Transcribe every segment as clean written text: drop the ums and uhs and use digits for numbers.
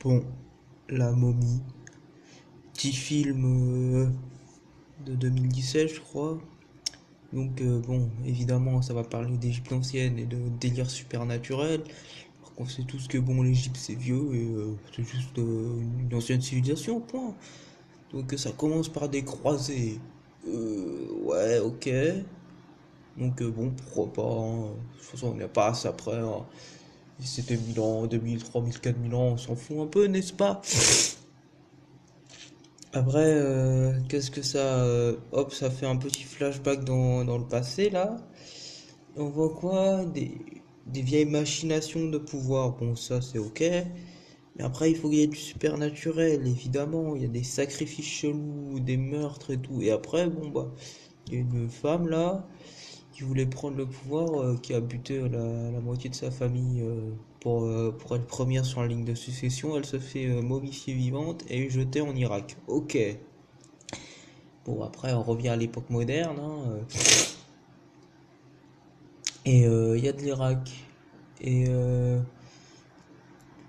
Bon, La Momie, petit film de 2017, je crois. Donc, bon, évidemment, ça va parler d'Égypte ancienne et de délire supernaturel. Alors qu'on sait tous que, bon, l'Égypte c'est vieux et c'est juste une ancienne civilisation, point. Donc, ça commence par des croisés. Ouais, ok. Donc, bon, pourquoi pas, hein. De toute façon, on n'y a pas assez après, hein. Si c'était 1000 ans, 2000, 3000, 4000 ans, on s'en fout un peu, n'est-ce pas? Après, qu'est-ce que ça... hop, ça fait un petit flashback dans le passé, là. Et on voit quoi? Des vieilles machinations de pouvoir. Bon, ça, c'est ok. Mais après, il faut qu'il y ait du supernaturel, évidemment. Il y a des sacrifices chelous, des meurtres et tout. Et après, bon, bah, il y a une femme, là, qui voulait prendre le pouvoir, qui a buté la moitié de sa famille pour être première sur la ligne de succession. Elle se fait momifier vivante et jetée en Irak. Ok. Bon, après, on revient à l'époque moderne, hein, et il y a de l'Irak. Et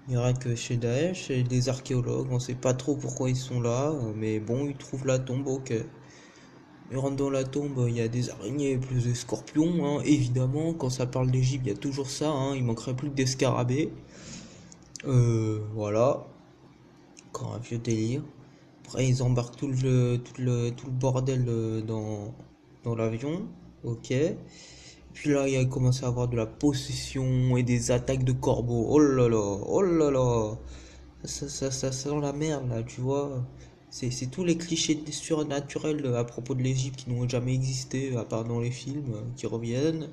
l'Irak chez Daesh, et des archéologues, on sait pas trop pourquoi ils sont là, mais bon, ils trouvent la tombe, ok. Ils rentrent dans la tombe, il y a des araignées plus des scorpions, hein, évidemment. Quand ça parle d'Égypte, il y a toujours ça, hein, il manquerait plus que des scarabées. Voilà, encore un vieux délire. Après, ils embarquent tout le bordel dans l'avion, ok. Puis là, il a commencé à avoir de la possession et des attaques de corbeaux. Oh là là, oh là là. Ça sent la merde là, tu vois. C'est tous les clichés surnaturels à propos de l'Égypte qui n'ont jamais existé, à part dans les films, qui reviennent.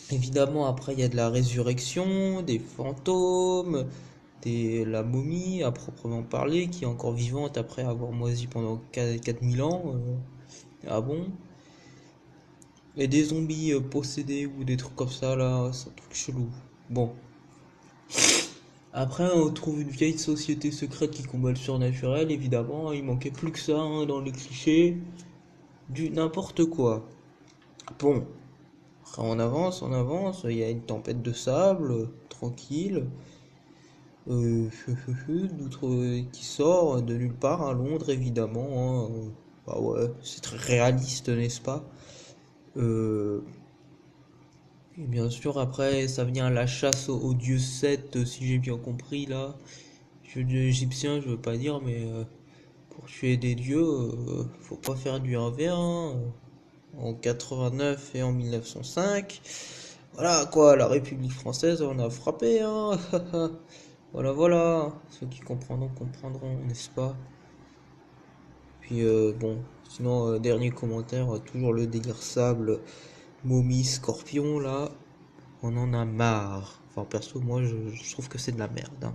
Évidemment, après, il y a de la résurrection, des fantômes, la momie à proprement parler, qui est encore vivante après avoir moisi pendant 4000 ans. Ah bon? Et des zombies possédés ou des trucs comme ça là, c'est un truc chelou. Bon. Après, on trouve une vieille société secrète qui combat le surnaturel, évidemment. Il manquait plus que ça hein, dans les clichés. Du n'importe quoi. Bon. Après, on avance. Il y a une tempête de sable, tranquille. D'autres qui sort de nulle part à Londres, évidemment, hein. Bah ouais, c'est très réaliste, n'est-ce pas? Euh, Et bien sûr, après, ça vient à la chasse au dieu Seth, si j'ai bien compris, là. Dieu égyptien, je veux pas dire, mais pour tuer des dieux, faut pas faire du 1v1, en 89 et en 1905. Voilà, quoi, la République française, on a frappé, hein. Voilà, voilà. Ceux qui comprendront, comprendront, n'est-ce pas? Puis, bon, sinon, dernier commentaire, toujours le délire sable, momie, scorpion, là. On en a marre. Enfin, perso, moi, je trouve que c'est de la merde, hein.